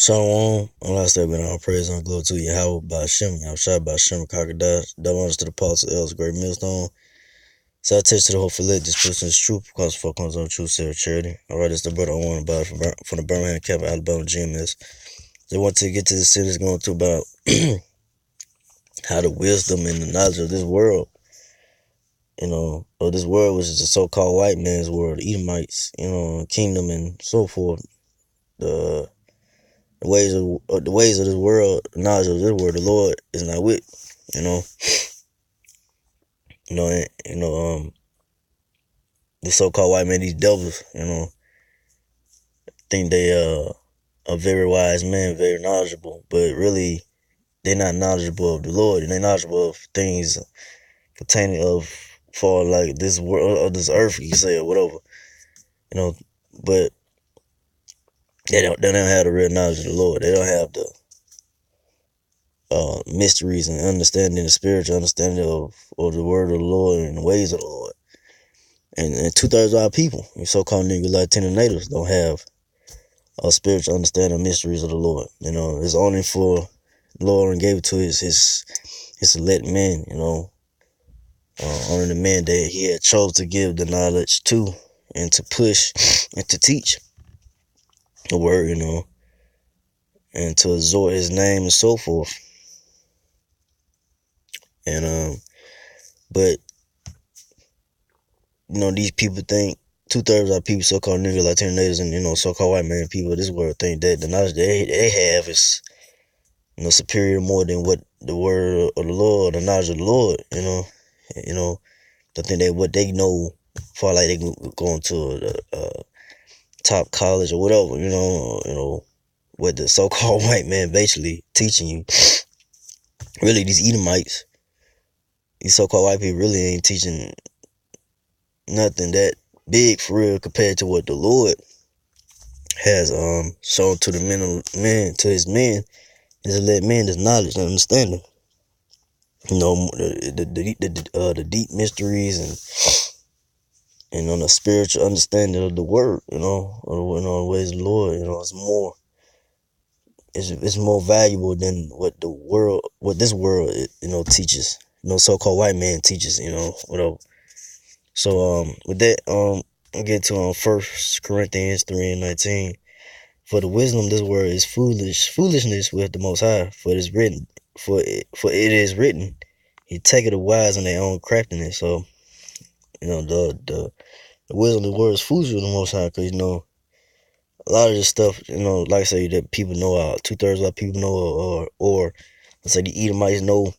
Shalom, Allah step in all praise and glory to Yahweh by Shem, Yahweh by Shem, Kakadash, double honors to the apostle, elders, great millstone. Salutation to the whole fillet, this person is true, because for comes on true, sincere charity. Alright, it's the brother I want about from the Birmingham Capital, Alabama GMS. They want to get to the series going to about how the wisdom and the knowledge of this world, of this world, which is the so-called white man's world, the Edomites, kingdom and so forth, the ways of this world, the knowledge of this world, the Lord is not with, the so-called white men, these devils, think they are very wise men, very knowledgeable, but really they're not knowledgeable of the Lord, and they're knowledgeable of things pertaining of for like this world or this earth, you can say, or whatever, but they don't have the real knowledge of the Lord. They don't have the mysteries and understanding, the spiritual understanding of the word of the Lord and the ways of the Lord. And 2/3 of our people, your so-called Negro Latino natives, don't have a spiritual understanding of mysteries of the Lord. It's only for the Lord and gave it to his select men, only the men that he had chose to give the knowledge to and to push and to teach the word, and to exhort his name and so forth. And but these people think 2/3 of our people, so-called Negro Latino natives, and so-called white man people of this world think that the knowledge they have is superior more than what the word of the Lord, the knowledge of the Lord, they think that what they know, far like they going to the top college or whatever, what the so-called white man basically teaching you. Really, these Edomites, these so-called white people really ain't teaching nothing that big for real compared to what the Lord has shown to the to his men, his elect men, this knowledge and understanding. The deep mysteries and on the spiritual understanding of the word, the ways of the Lord, it's more valuable than what this world, teaches, so-called white man teaches, whatever. So, with that, I get to 1 Corinthians 3:19. For the wisdom of this world is foolishness with the Most High. For it is written, He taketh the wise in their own craftiness. So, the wisdom of the world is foolish with the Most High, because a lot of this stuff, like I say, that people know, 2/3 of our people know, or let's say the Edomites know.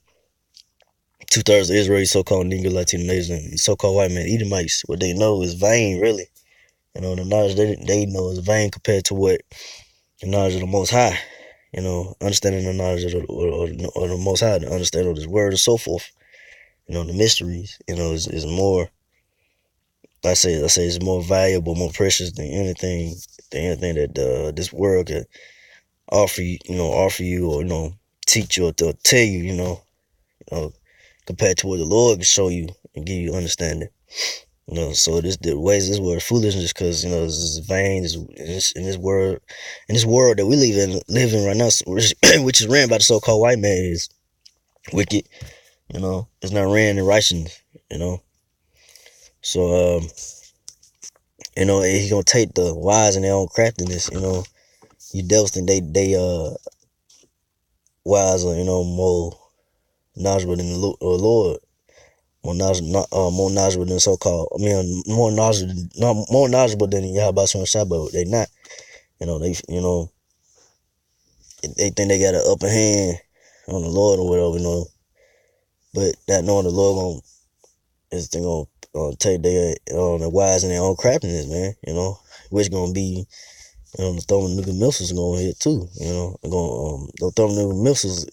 2/3 of Israel, so-called Negro Latino natives, and so-called white men, Edomites, what they know is vain, really. The knowledge they know is vain compared to what the knowledge of the Most High, understanding the knowledge of the Most High, the understanding of His word and so forth. The mysteries, is more. I say it's more valuable, more precious than anything that this world could offer you, or teach you or tell you, compared to what the Lord can show you and give you understanding. So the ways of this world foolishness, because this is vain, in this world that we live in right now, which is ran by the so-called white man, is wicked. It's not ran in righteousness. So he's gonna take the wise in their own craftiness. You devils think they wise, or more knowledgeable than the Lord. More knowledgeable than so-called. More knowledgeable than Yahweh Shai, but they not. They think they got an upper hand on the Lord or whatever, but not knowing the Lord gonna take the wise in their own craftiness, man. Which gonna be, the thermonuclear missiles gonna hit too. The thermonuclear missiles,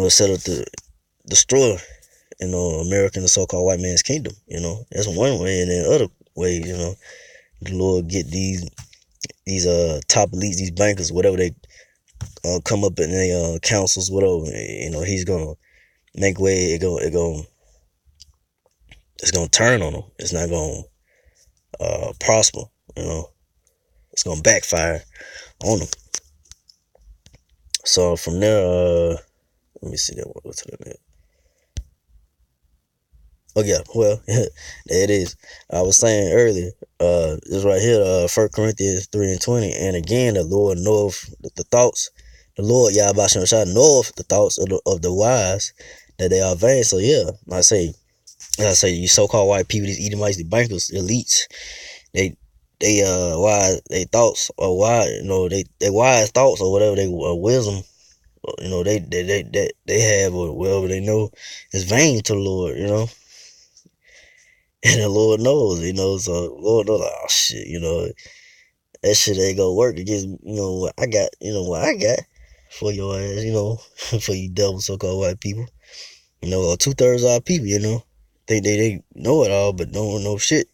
set up to destroy, American, the so-called white man's kingdom. That's one way, and then other ways, the Lord get these top elites, these bankers, whatever they come up in their councils, whatever. He's gonna make way. It's gonna turn on them. It's not gonna prosper. It's gonna backfire on them. So from there, let me see that one. What's the next? Oh yeah, well, there it is. I was saying earlier, this right here, 1 Corinthians 3:20, and again, the Lord knoweth the thoughts. The Lord Yahweh Shah knoweth the thoughts of the wise, that they are vain. So yeah, I say, you so-called white people, these Edomites, the bankers, the elites, they wise, they thoughts or wise, they wise thoughts or whatever they wisdom, they have or whatever they know is vain to the Lord, and the Lord knows, so Lord knows, like, oh shit, that shit ain't gonna work against, what I got, what I got for your ass, for you devil so-called white people, or 2/3 of our people, think they know it all, but don't know shit,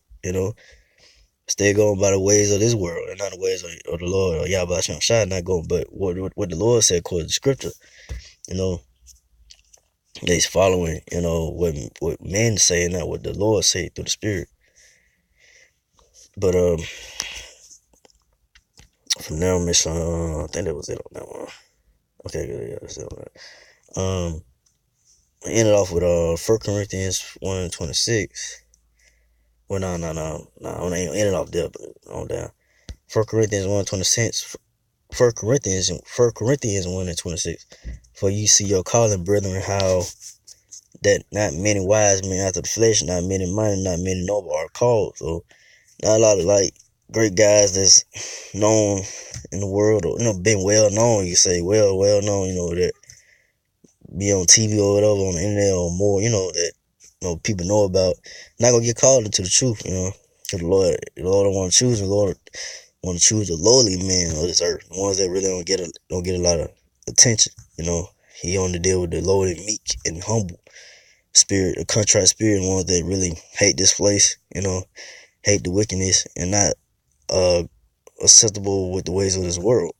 stay going by the ways of this world and not the ways of the Lord or Yahweh Shah, not going, but what the Lord said according to Scripture, you know, they's following, what men say and not what the Lord say through the Spirit. But from now on, I think that was it on that one. Okay, good, yeah, that's it on that. I ended off with 1 Corinthians 1:26. Well, no. I ain't ended off there, but on down. 1 Corinthians 1:26. 1 Corinthians 1:26. For you see your calling, brethren, how that not many wise men after the flesh, not many mighty, not many noble are called. So not a lot of like great guys that's known in the world, or been well known. You say well known. That be on TV or whatever, on the internet or more. That people know about. Not gonna get called into the truth. Cause the Lord don't want to choose. The Lord want to choose the lowly men of this earth, the ones that really don't get a lot of attention. He only deal with the lowly, meek, and humble spirit, a contrite spirit, ones that really hate this place. Hate the wickedness and not acceptable with the ways of this world.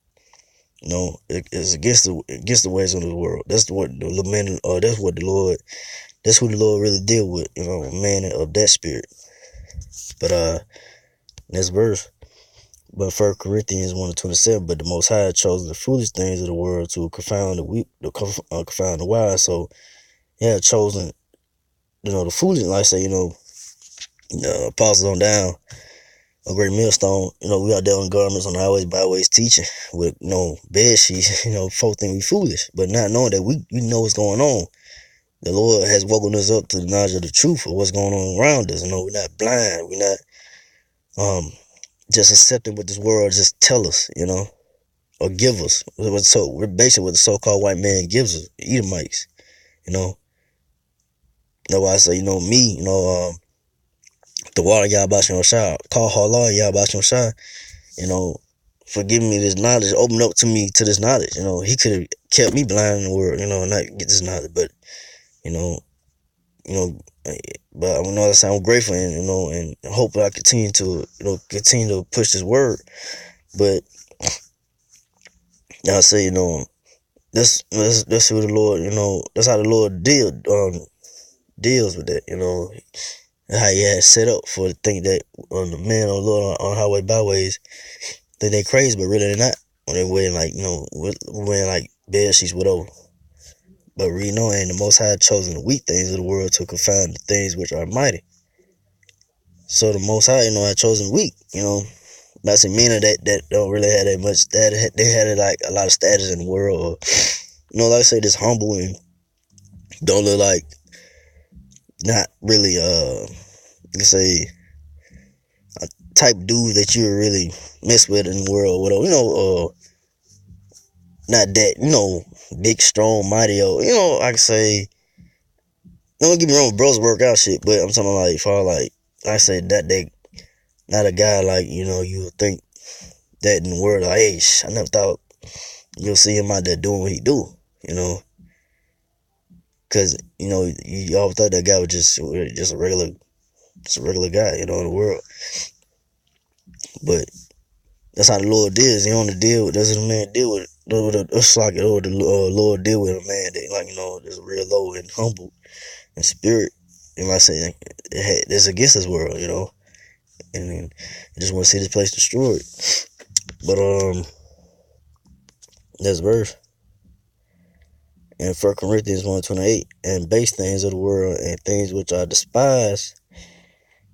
It's against the ways of the world. That's what the man. That's what the Lord. That's who the Lord really deal with. A man of that spirit. But next verse. But 1 Corinthians 1:27. But the Most High had chosen the foolish things of the world to confound the weak, to confound the wise. So he had chosen, the foolish. Like I say, the apostles on down. A great millstone, we out there on garments on the highways, byways, teaching with, bed sheets, folk think we foolish, but not knowing that we know what's going on. The Lord has woken us up to the knowledge of the truth of what's going on around us. We're not blind. We're not just accepting what this world just tell us, or give us. We're basically what the so-called white man gives us, Edomites, That's why I say, me, the water Yahweh Shah, call Allah Yahweh Shah, for giving me this knowledge, open up to me to this knowledge. He could have kept me blind in the world, and not get this knowledge. But, you know, you know, but I know that I'm grateful, and and hope that I continue to push this word. But I say, that's who the Lord, that's how the Lord deals with that. How he had set up for the thing that the men on the Lord on highway byways think they crazy, but really they're not. When they wearing wearing like bed sheets, whatever. But we know, and the Most High chosen the weak things of the world to confound the things which are mighty. So the Most High, had chosen weak. Not some men that don't really have that much status. They had like a lot of status in the world, or like I say, just humble and don't look like not really let's say a type dude that you really mess with in the world, whatever. Not that, big, strong, mighty, or, I can say, don't get me wrong, bros work out shit, but I'm talking like, far like I say that they, not a guy like, you would think that in the world, like, hey, I never thought you'll see him out there doing what he do, cause, you always thought that guy was just a regular guy, in the world, but that's how the Lord deals. He only deal with, that's what the man deal with. It's like the Lord deal with a man that, like, is real low and humble in spirit. And like I say, it's against this world, and I just want to see this place destroyed. But next verse. in 1 Corinthians 1:28, and base things of the world and things which are despised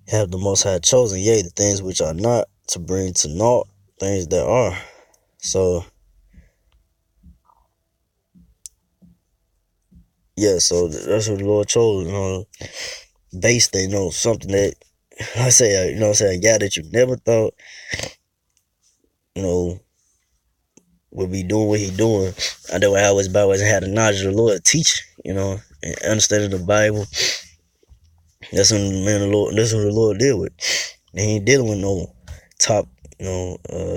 have the Most High chosen, yea, the things which are not, to bring to naught things that are. So, yeah, so that's what the Lord chose, base thing, something that, I say, you know what I'm saying, a guy that you never thought, you know, would be doing what he doing. I know I always had the knowledge of the Lord teach, and understanding the Bible. That's when that's what the Lord deal with. And he ain't dealing with no top,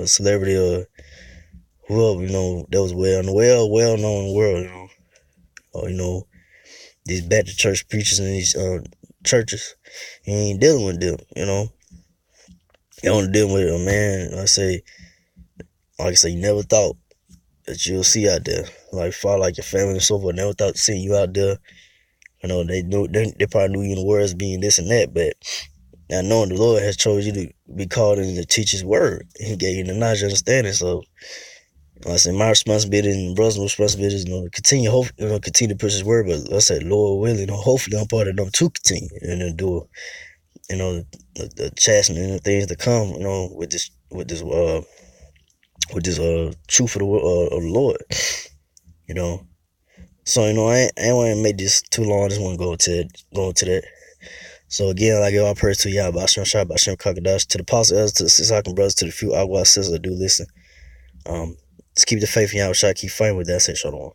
celebrity or whoever, that was well known in the world, or these Baptist church preachers in these churches. He ain't dealing with them, He only dealing with a man. Like I say, you never thought that you'll see out there, like far like your family and so forth. Never thought to see you out there. They probably knew you in the words being this and that, but now knowing the Lord has chosen you to be called in to teach His word, He gave you the knowledge and understanding. So, like I said, my responsibility and the brother's responsibility is, continue to push His word. But like I said, Lord willing, hopefully I'm part of them to continue and then do, the chastening and the things to come, with this truth of the Lord, you know. So I ain't want to make this too long. I just want to go into that. So again, I give all praise to Yah, Bashem Shah, Bashem Kakadash, to the apostle elders, to the Sisakan brothers, to the few Agua sisters that do listen. Just keep the faith in Yahweh Shah, keep fighting with that. Say shalom.